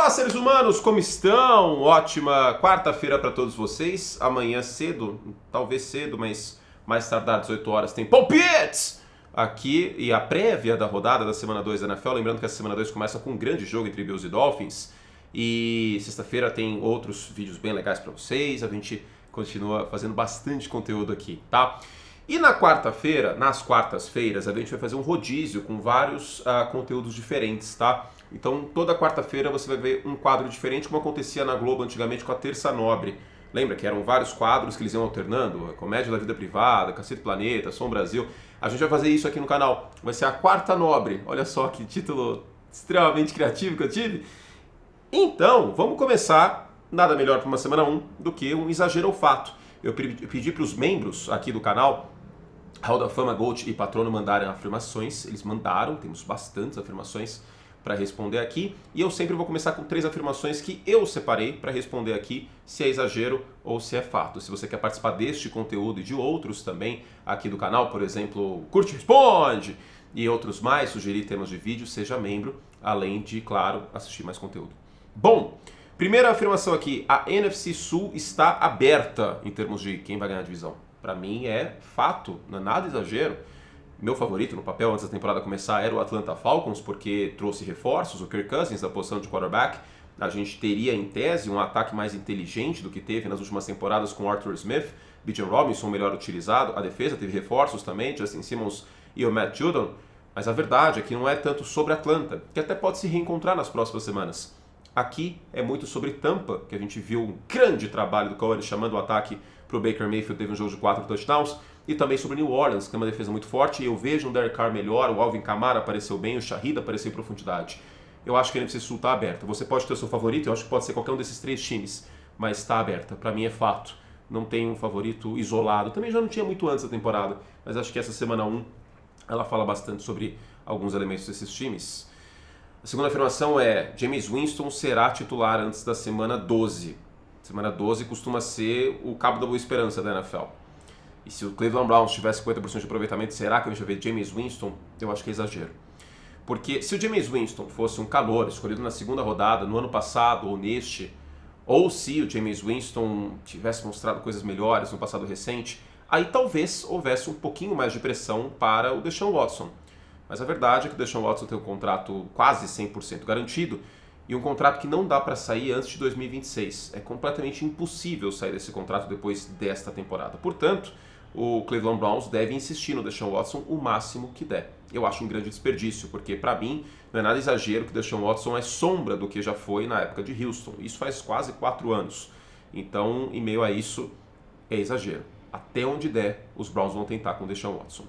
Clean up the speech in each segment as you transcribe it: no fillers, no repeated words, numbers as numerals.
Olá, seres humanos, como estão? Ótima quarta-feira para todos vocês. Amanhã cedo, talvez cedo, mas mais tardar, 18 horas, tem palpites aqui e a prévia da rodada da semana 2 da NFL. Lembrando que a semana 2 começa com um grande jogo entre Bills e Dolphins. E sexta-feira tem outros vídeos bem legais para vocês. A gente continua fazendo bastante conteúdo aqui, tá? E na quarta-feira, nas quartas-feiras, a gente vai fazer um rodízio com vários conteúdos diferentes, tá? Então, toda quarta-feira você vai ver um quadro diferente, como acontecia na Globo antigamente com a Terça Nobre. Lembra que eram vários quadros que eles iam alternando? Comédia da Vida Privada, Cacete Planeta, Som Brasil. A gente vai fazer isso aqui no canal. Vai ser a Quarta Nobre. Olha só que título extremamente criativo que eu tive. Então, vamos começar. Nada melhor para uma semana 1 do que um exagero ou fato. Eu pedi para os membros aqui do canal, Hall da Fama, Gold e Patrono, mandarem afirmações. Eles mandaram, temos bastantes afirmações para responder aqui, e eu sempre vou começar com 3 afirmações que eu separei para responder aqui se é exagero ou se é fato. Se você quer participar deste conteúdo e de outros também aqui do canal, por exemplo, Curte e Responde e outros mais, sugerir temas de vídeo, seja membro, além de, claro, assistir mais conteúdo. Bom, primeira afirmação aqui, a NFC Sul está aberta em termos de quem vai ganhar a divisão. Para mim é fato, não é nada exagero. Meu favorito no papel antes da temporada começar era o Atlanta Falcons, porque trouxe reforços, o Kirk Cousins da posição de quarterback. A gente teria, em tese, um ataque mais inteligente do que teve nas últimas temporadas com Arthur Smith, Bijan Robinson melhor utilizado, a defesa teve reforços também, Justin Simmons e o Matt Judon. Mas a verdade é que não é tanto sobre Atlanta, que até pode se reencontrar nas próximas semanas. Aqui é muito sobre Tampa, que a gente viu um grande trabalho do Cohen chamando o ataque para o Baker Mayfield, teve um jogo de 4 touchdowns, e também sobre New Orleans, que é uma defesa muito forte, e eu vejo um Derek Carr melhor, o Alvin Kamara apareceu bem, o Shahid apareceu em profundidade. Eu acho que a NFC Sul está aberta. Você pode ter o seu favorito, eu acho que pode ser qualquer um desses 3 times, mas está aberta. Para mim é fato. Não tem um favorito isolado. Também já não tinha muito antes da temporada, mas acho que essa semana 1 ela fala bastante sobre alguns elementos desses times. A segunda afirmação é: Jameis Winston será titular antes da semana 12. Semana 12 costuma ser o cabo da boa esperança da NFL. E se o Cleveland Browns tivesse 50% de aproveitamento, será que a gente vai ver Jameis Winston? Eu acho que é exagero. Porque se o Jameis Winston fosse um calor escolhido na segunda rodada, no ano passado ou neste, ou se o Jameis Winston tivesse mostrado coisas melhores no passado recente, aí talvez houvesse um pouquinho mais de pressão para o Deshaun Watson. Mas a verdade é que o Deshaun Watson tem um contrato quase 100% garantido e um contrato que não dá para sair antes de 2026. É completamente impossível sair desse contrato depois desta temporada. Portanto, o Cleveland Browns deve insistir no Deshaun Watson o máximo que der. Eu acho um grande desperdício, porque para mim não é nada exagero que o Deshaun Watson é sombra do que já foi na época de Houston. Isso faz quase 4 anos. Então, em meio a isso, é exagero. Até onde der, os Browns vão tentar com o Deshaun Watson.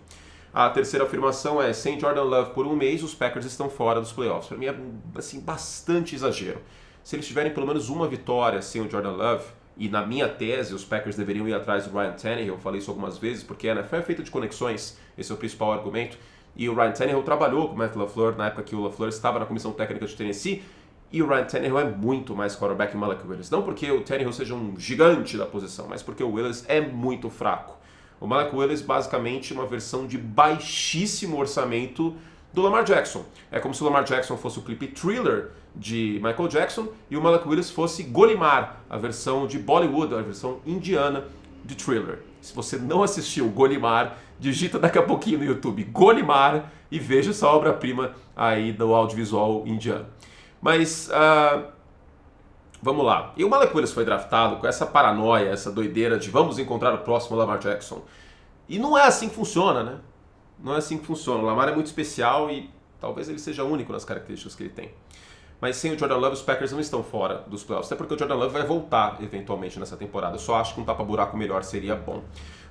A terceira afirmação é: sem Jordan Love por um mês, os Packers estão fora dos playoffs. Para mim é assim, bastante exagero. Se eles tiverem pelo menos uma vitória sem o Jordan Love, e na minha tese os Packers deveriam ir atrás do Ryan Tannehill, eu falei isso algumas vezes, porque a NFL é feita de conexões, esse é o principal argumento, e o Ryan Tannehill trabalhou com o Matt LaFleur na época que o LaFleur estava na comissão técnica de Tennessee, e o Ryan Tannehill é muito mais quarterback que o Malik Willis. Não porque o Tannehill seja um gigante da posição, mas porque o Willis é muito fraco. O Malik Willis basicamente é uma versão de baixíssimo orçamento do Lamar Jackson. É como se o Lamar Jackson fosse o clipe Thriller de Michael Jackson e o Malik Willis fosse Golimar, a versão de Bollywood, a versão indiana de Thriller. Se você não assistiu Golimar, digita daqui a pouquinho no YouTube Golimar e veja essa obra-prima aí do audiovisual indiano. Mas vamos lá. E o Malik Willis foi draftado com essa paranoia, essa doideira de vamos encontrar o próximo Lamar Jackson. E não é assim que funciona, né? Não é assim que funciona. O Lamar é muito especial e talvez ele seja único nas características que ele tem. Mas sem o Jordan Love, os Packers não estão fora dos playoffs. Até porque o Jordan Love vai voltar eventualmente nessa temporada. Eu só acho que um tapa-buraco melhor seria bom.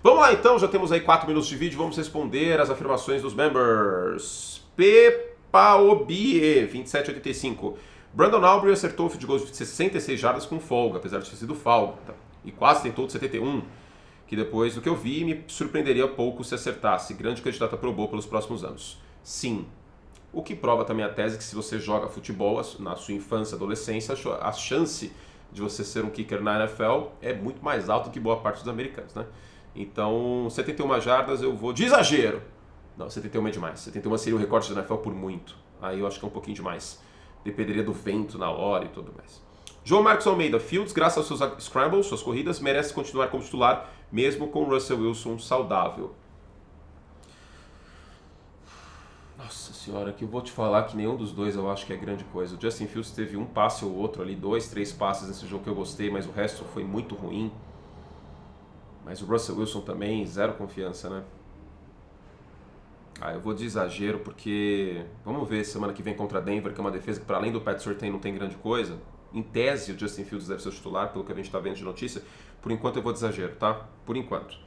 Vamos lá então, já temos aí 4 minutos de vídeo. Vamos responder as afirmações dos members. Pepaobie, 2785. Brandon Aubrey acertou o field goal de 66 jardas com folga, apesar de ter sido falta. E quase tentou de 71. Que depois do que eu vi, me surpreenderia pouco se acertasse. Grande candidato a Pro Bowl pelos próximos anos. Sim. O que prova também a tese que se você joga futebol na sua infância e adolescência, a chance de você ser um kicker na NFL é muito mais alta que boa parte dos americanos, né? Então, 71 jardas eu vou de exagero. Não, 71 é demais. 71 seria o recorde da NFL por muito. Aí eu acho que é um pouquinho demais. dependeria do vento na hora e tudo mais. João Marcos Almeida, Fields, graças aos seus scrambles, suas corridas, merece continuar como titular, mesmo com Russell Wilson saudável. Nossa senhora, que eu vou te falar que nenhum dos dois eu acho que é grande coisa. O Justin Fields teve um passe ou outro ali, 2, 3 passes nesse jogo que eu gostei, mas o resto foi muito ruim. Mas o Russell Wilson também, zero confiança, né? Eu vou de exagero porque... Vamos ver semana que vem contra Denver, que é uma defesa que para além do Pat Surtain não tem grande coisa. Em tese, o Justin Fields deve ser o titular, pelo que a gente está vendo de notícia. Por enquanto eu vou de exagero, tá? Por enquanto.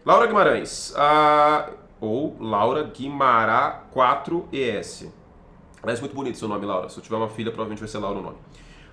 Laura Guimarães. Ou Laura Guimará 4ES. Parece muito bonito seu nome, Laura. Se eu tiver uma filha, provavelmente vai ser Laura o nome.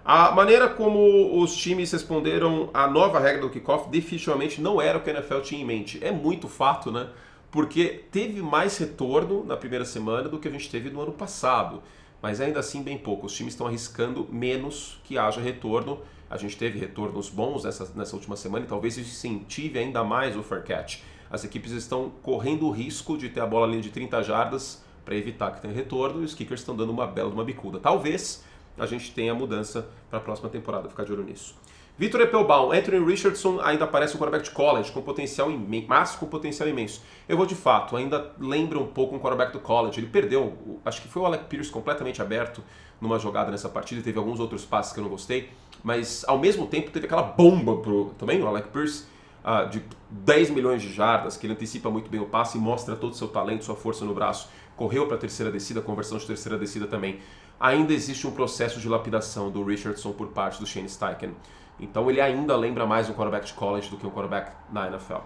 A maneira como os times responderam à nova regra do kickoff definitivamente não era o que a NFL tinha em mente. É muito fato, né? Porque teve mais retorno na primeira semana do que a gente teve no ano passado. Mas ainda assim bem pouco. Os times estão arriscando menos que haja retorno. A gente teve retornos bons nessa última semana e talvez isso incentive ainda mais o fair catch. As equipes estão correndo o risco de ter a bola ali de 30 jardas para evitar que tenha retorno e os kickers estão dando uma bela de uma bicuda. Talvez a gente tenha mudança para a próxima temporada, ficar de olho nisso. Vitor Eppelbaum, Anthony Richardson ainda parece um quarterback de college, com potencial imenso, mas com potencial imenso. Eu vou de fato, ainda lembra um pouco um quarterback do college. Ele perdeu, acho que foi o Alec Pierce completamente aberto numa jogada nessa partida, teve alguns outros passes que eu não gostei, mas ao mesmo tempo teve aquela bomba também o Alec Pierce, de 10 milhões de jardas, que ele antecipa muito bem o passe e mostra todo o seu talento, sua força no braço. Correu para a terceira descida, conversão de terceira descida também. Ainda existe um processo de lapidação do Richardson por parte do Shane Steichen. Então ele ainda lembra mais um quarterback de college do que um quarterback na NFL.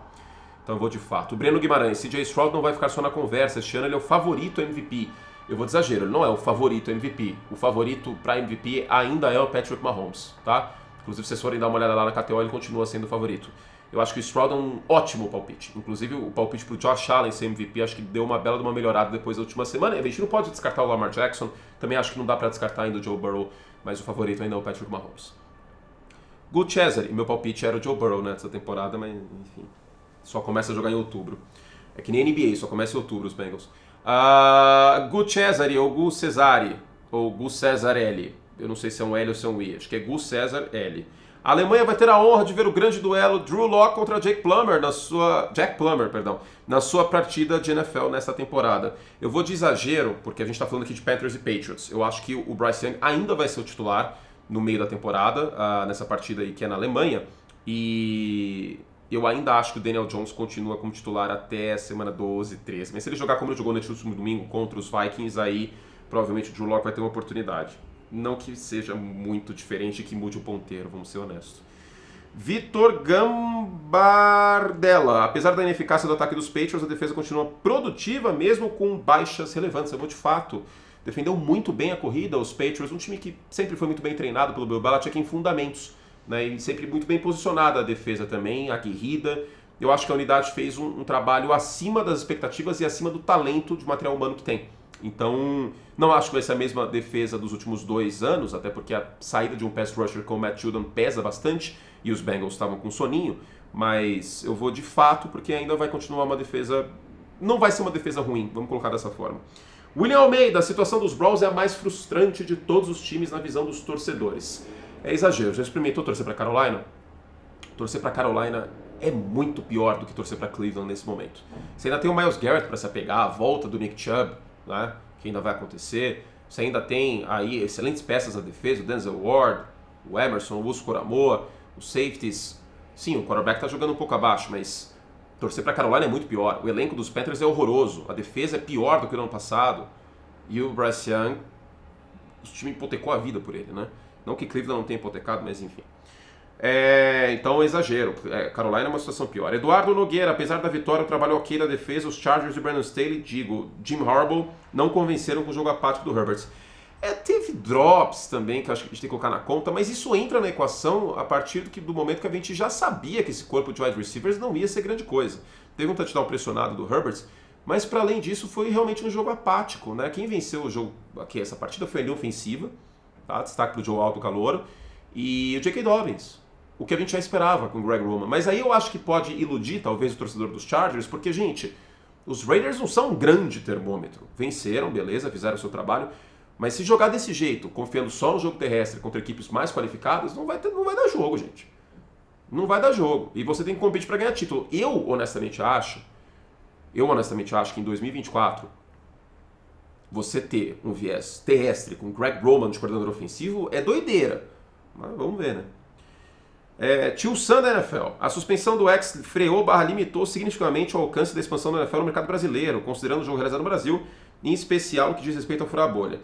Então eu vou de fato. O Breno Guimarães, CJ Stroud não vai ficar só na conversa. Este ano ele é o favorito MVP. Eu vou de exagero, ele não é o favorito MVP. O favorito para MVP ainda é o Patrick Mahomes, tá? Inclusive, se vocês forem dar uma olhada lá na KTO, ele continua sendo o favorito. Eu acho que o Stroud é um ótimo palpite. Inclusive, o palpite para o Josh Allen ser MVP, acho que deu uma bela de uma melhorada depois da última semana. A gente não pode descartar o Lamar Jackson. Também acho que não dá para descartar ainda o Joe Burrow. Mas o favorito ainda é o Patrick Mahomes. Good Cesare. Meu palpite era o Joe Burrow nessa temporada, mas enfim. Só começa a jogar em outubro. É que nem NBA, só começa em outubro os Bengals. Good Cesare ou Gu Cesare. Ou Gu Cesarelli. Eu não sei se é um L ou se é um I. Acho que é Gu Cesar L. A Alemanha vai ter a honra de ver o grande duelo Drew Lock contra Jack Plummer na sua partida de NFL nesta temporada. Eu vou de exagero, porque a gente está falando aqui de Panthers e Patriots. Eu acho que o Bryce Young ainda vai ser o titular no meio da temporada, nessa partida aí que é na Alemanha. E eu ainda acho que o Daniel Jones continua como titular até a semana 12, 13. Mas se ele jogar como ele jogou nesse último domingo contra os Vikings, aí provavelmente o Drew Lock vai ter uma oportunidade. Não que seja muito diferente, que mude o ponteiro, vamos ser honestos. Vitor Gambardella. Apesar da ineficácia do ataque dos Patriots, a defesa continua produtiva, mesmo com baixas relevantes. Eu vou de fato. Defendeu muito bem a corrida, os Patriots, um time que sempre foi muito bem treinado pelo Bill Belichick em fundamentos, né? E sempre muito bem posicionada a defesa também, aguerrida. Eu acho que a unidade fez um trabalho acima das expectativas e acima do talento de material humano que tem. Então, não acho que vai ser a mesma defesa dos últimos 2 anos, até porque a saída de um pass rusher como o Matt Judon pesa bastante e os Bengals estavam com soninho, mas eu vou de fato porque ainda vai continuar uma defesa... Não vai ser uma defesa ruim, vamos colocar dessa forma. William Almeida, a situação dos Browns é a mais frustrante de todos os times na visão dos torcedores. É exagero, já experimentou torcer para Carolina? Torcer para Carolina é muito pior do que torcer para Cleveland nesse momento. Você ainda tem o Myles Garrett para se apegar, a volta do Nick Chubb, né, que ainda vai acontecer. Você ainda tem aí excelentes peças na defesa, o Denzel Ward, o Emerson, o Uso Coramoa, os safeties. Sim, o quarterback está jogando um pouco abaixo, mas torcer para Carolina é muito pior. O elenco dos Panthers é horroroso, a defesa é pior do que no ano passado. E o Bryce Young, o time hipotecou a vida por ele, né? Não que Cleveland não tenha hipotecado, mas enfim. Então, exagero. Carolina é uma situação pior. Eduardo Nogueira, apesar da vitória, o trabalho ok da defesa, os Chargers e Brandon Staley, Jim Harbaugh, não convenceram com o jogo apático do Herbert. Teve drops também, que eu acho que a gente tem que colocar na conta, mas isso entra na equação a partir do momento que a gente já sabia que esse corpo de wide receivers não ia ser grande coisa. Teve um touchdown pressionado do Herbert, mas para além disso foi realmente um jogo apático, né? Quem venceu o jogo aqui, essa partida, foi a linha ofensiva, tá? Destaque para o Joe Alto Calouro, e o J.K. Dobbins. O que a gente já esperava com o Greg Roman. Mas aí eu acho que pode iludir, talvez, o torcedor dos Chargers, porque, gente, os Raiders não são um grande termômetro. Venceram, beleza, fizeram o seu trabalho, Mas se jogar desse jeito, confiando só no jogo terrestre contra equipes mais qualificadas, não vai dar jogo, gente. Não vai dar jogo. E você tem que competir para ganhar título. Eu honestamente acho que em 2024 você ter um viés terrestre com Greg Roman de coordenador ofensivo é doideira. Mas vamos ver, né? Tio Sam da NFL. A suspensão do ex limitou significativamente o alcance da expansão da NFL no mercado brasileiro, considerando o jogo realizado no Brasil, em especial no que diz respeito ao furar a bolha.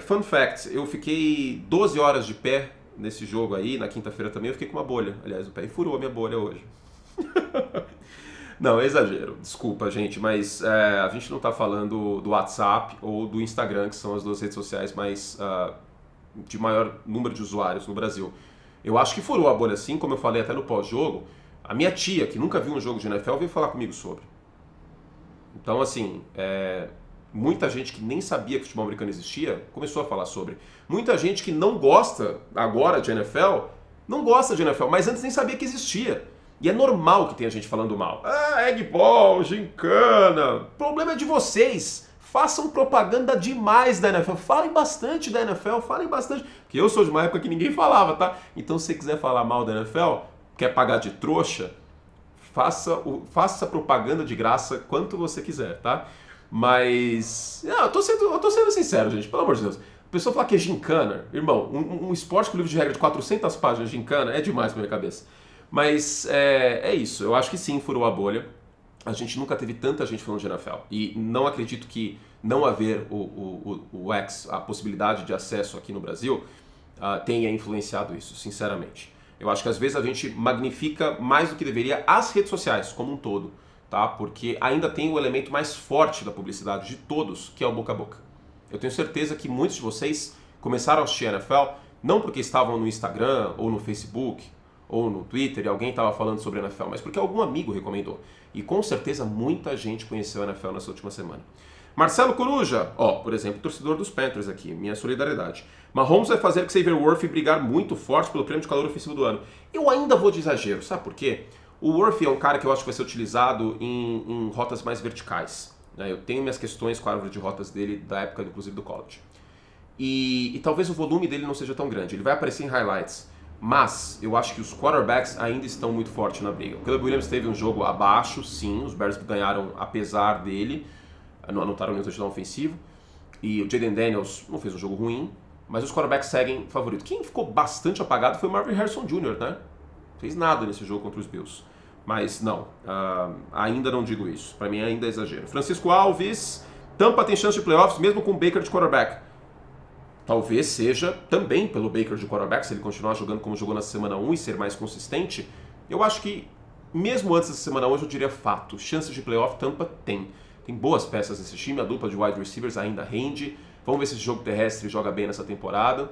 Fun fact, eu fiquei 12 horas de pé nesse jogo aí, na quinta-feira também, eu fiquei com uma bolha. Aliás, o pé furou a minha bolha hoje. Não, é exagero. Desculpa, gente, mas a gente não está falando do WhatsApp ou do Instagram, que são as duas redes sociais mais de maior número de usuários no Brasil. Eu acho que furou a bolha sim, como eu falei até no pós-jogo. A minha tia, que nunca viu um jogo de NFL, veio falar comigo sobre. Então, assim, muita gente que nem sabia que o futebol americano existia, começou a falar sobre. Muita gente que não gosta agora de NFL, não gosta de NFL, mas antes nem sabia que existia. E é normal que tenha gente falando mal. Egg Ball, gincana. O problema é de vocês. Façam propaganda demais da NFL. Falem bastante da NFL, falem bastante. Porque eu sou de uma época que ninguém falava, tá? Então, se você quiser falar mal da NFL, quer pagar de trouxa, faça propaganda de graça quanto você quiser, tá? Mas... eu tô sendo sincero, gente, pelo amor de Deus. A pessoa fala que é gincana. Irmão, um esporte com livro de regra de 400 páginas de gincana é demais pra minha cabeça. Mas é isso. Eu acho que sim, furou a bolha. A gente nunca teve tanta gente falando de NFL. E não acredito que não haver o X, a possibilidade de acesso aqui no Brasil, tenha influenciado isso, sinceramente. Eu acho que às vezes a gente magnifica mais do que deveria as redes sociais como um todo, tá? Porque ainda tem o elemento mais forte da publicidade de todos, que é o boca a boca. Eu tenho certeza que muitos de vocês começaram a assistir a NFL não porque estavam no Instagram ou no Facebook ou no Twitter e alguém estava falando sobre a NFL, mas porque algum amigo recomendou. E com certeza muita gente conheceu a NFL nessa última semana. Marcelo Coruja, por exemplo, torcedor dos Panthers aqui, minha solidariedade. Mahomes vai fazer Xavier Worthy brigar muito forte pelo prêmio de calor ofensivo do ano. Eu ainda vou de exagero, sabe por quê? O Worthy é um cara que eu acho que vai ser utilizado em rotas mais verticais. Né? Eu tenho minhas questões com a árvore de rotas dele, da época inclusive do college. E talvez o volume dele não seja tão grande, ele vai aparecer em highlights. Mas eu acho que os quarterbacks ainda estão muito fortes na briga. O Caleb Williams teve um jogo abaixo, sim, os Bears ganharam apesar dele, não anotaram nenhum touchdown ofensivo. E o Jaden Daniels não fez um jogo ruim, mas os quarterbacks seguem favorito. Quem ficou bastante apagado foi o Marvin Harrison Jr., né? Fez nada nesse jogo contra os Bills. Mas não, ainda não digo isso. Para mim ainda é exagero. Francisco Alves, Tampa tem chance de playoffs mesmo com o Baker de quarterback. Talvez seja também pelo Baker de quarterback, se ele continuar jogando como jogou na semana 1 e ser mais consistente. Eu acho que, mesmo antes da semana 1, eu diria fato. Chances de playoff, Tampa tem. Tem boas peças nesse time, a dupla de wide receivers ainda rende. Vamos ver se esse jogo terrestre joga bem nessa temporada.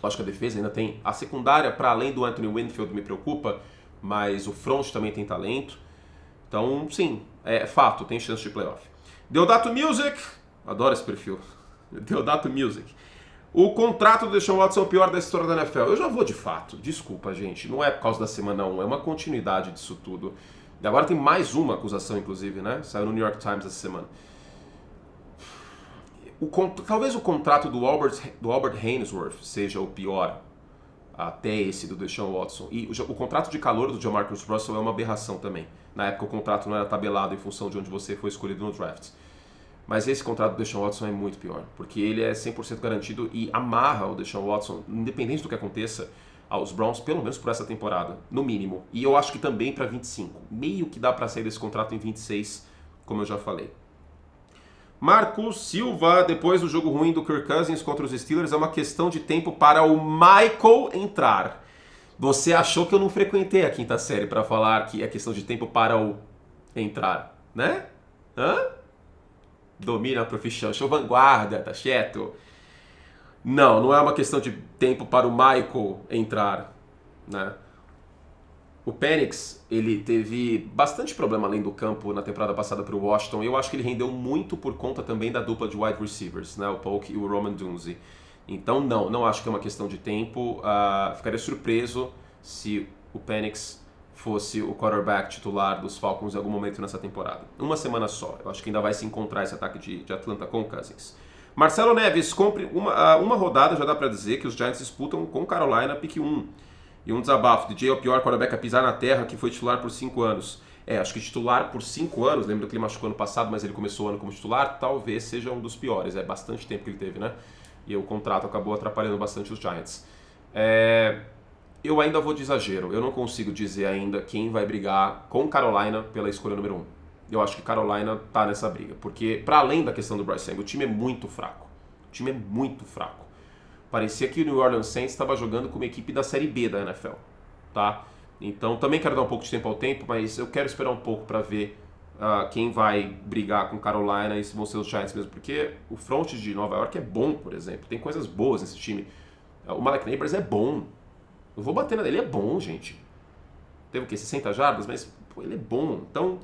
Eu acho que a defesa ainda tem. A secundária, para além do Anthony Winfield, me preocupa, mas o front também tem talento. Então, sim, é fato, tem chance de playoff. Deodato Music, adoro esse perfil. Deodato Music. O contrato do Deshaun Watson é o pior da história da NFL. Eu já vou de fato, desculpa, gente. Não é por causa da semana 1, é uma continuidade disso tudo. E agora tem mais uma acusação, inclusive, né? Saiu no New York Times essa semana. Talvez o contrato do Albert Haynesworth seja o pior até esse do Deshaun Watson. E o contrato de calor do Jamarcus Russell é uma aberração também. Na época o contrato não era tabelado em função de onde você foi escolhido no draft. Mas esse contrato do Deshaun Watson é muito pior, porque ele é 100% garantido e amarra o Deshaun Watson, independente do que aconteça, aos Browns, pelo menos por essa temporada, no mínimo. E eu acho que também para 25. Meio que dá para sair desse contrato em 26, como eu já falei. Marcos Silva, depois do jogo ruim do Kirk Cousins contra os Steelers, é uma questão de tempo para o Michael entrar. Você achou que eu não frequentei a quinta série para falar que é questão de tempo para o entrar, né? Domina a profissão, show vanguarda, tá certo? Não é uma questão de tempo para o Michael entrar, né? O Penix, ele teve bastante problema além do campo na temporada passada para o Washington, e eu acho que ele rendeu muito por conta também da dupla de wide receivers, né? O Polk e o Roman Dunze. Então não acho que é uma questão de tempo. Ficaria surpreso se o Penix fosse o quarterback titular dos Falcons em algum momento nessa temporada. Uma semana só. Eu acho que ainda vai se encontrar esse ataque de Atlanta com o Cousins. Marcelo Neves, compre uma rodada, já dá pra dizer que os Giants disputam com Carolina pick 1. E um desabafo, DJ é o pior quarterback a pisar na terra, que foi titular por 5 anos. Acho que titular por 5 anos, lembro que ele machucou ano passado, mas ele começou o ano como titular, talvez seja um dos piores, é bastante tempo que ele teve, né? E o contrato acabou atrapalhando bastante os Giants. Eu ainda vou de exagero, eu não consigo dizer ainda quem vai brigar com Carolina pela escolha número 1. Eu acho que Carolina tá nessa briga, porque para além da questão do Bryce Young, o time é muito fraco. O time é muito fraco. Parecia que o New Orleans Saints estava jogando com uma equipe da Série B da NFL, tá? Então também quero dar um pouco de tempo ao tempo, mas eu quero esperar um pouco para ver quem vai brigar com Carolina e se vão ser os Giants mesmo, porque o front de Nova York é bom, por exemplo, tem coisas boas nesse time. O Malik Neighbors é bom, eu vou bater nele, ele é bom, gente. Teve o quê? 60 jardas, mas pô, ele é bom, então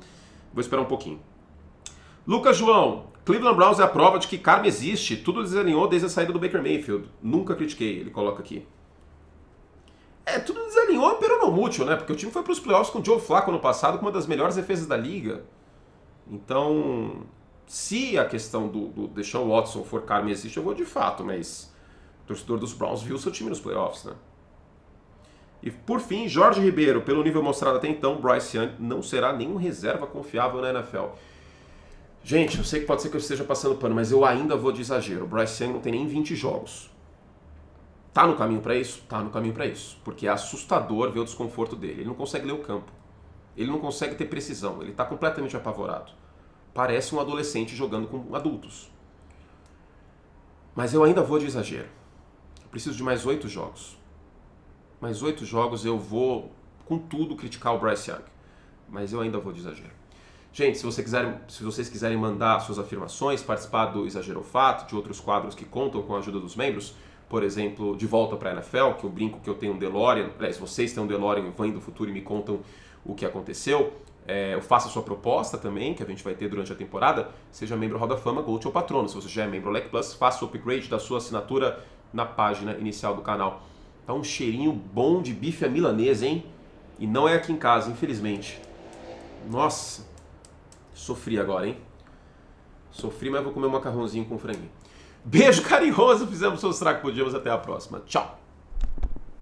vou esperar um pouquinho. Lucas João, Cleveland Browns é a prova de que karma existe, tudo desalinhou desde a saída do Baker Mayfield, nunca critiquei, ele coloca aqui. Tudo desalinhou pero não mútil, né? Porque o time foi para os playoffs com o Joe Flacco no passado, com uma das melhores defesas da liga. Então, se a questão do Deshaun Watson for karma existe, eu vou de fato, mas o torcedor dos Browns viu seu time nos playoffs, né? E por fim, Jorge Ribeiro, pelo nível mostrado até então, Bryce Young não será nenhum reserva confiável na NFL. Gente, eu sei que pode ser que eu esteja passando pano, mas eu ainda vou de exagero. O Bryce Young não tem nem 20 jogos. Tá no caminho para isso? Tá no caminho para isso. Porque é assustador ver o desconforto dele. Ele não consegue ler o campo. Ele não consegue ter precisão. Ele tá completamente apavorado. Parece um adolescente jogando com adultos. Mas eu ainda vou de exagero. Eu preciso de mais 8 jogos. Mais 8 jogos eu vou, com tudo, criticar o Bryce Young. Mas eu ainda vou de exagero. Gente, se vocês quiserem mandar suas afirmações, participar do Exagero Fato, de outros quadros que contam com a ajuda dos membros, por exemplo, De Volta para a NFL, que eu brinco que eu tenho um DeLorean, aliás, vocês têm um DeLorean, vêm do futuro e me contam o que aconteceu, eu faço a sua proposta também, que a gente vai ter durante a temporada, seja membro Roda Fama, Gold ou Patrono. Se você já é membro Lec Plus, faça o upgrade da sua assinatura na página inicial do canal. Tá um cheirinho bom de bife à milanesa, hein? E não é aqui em casa, infelizmente. Nossa, sofri agora, hein? Sofri, mas vou comer um macarrãozinho com franguinho. Beijo carinhoso, fizemos o que podíamos. Até a próxima. Tchau!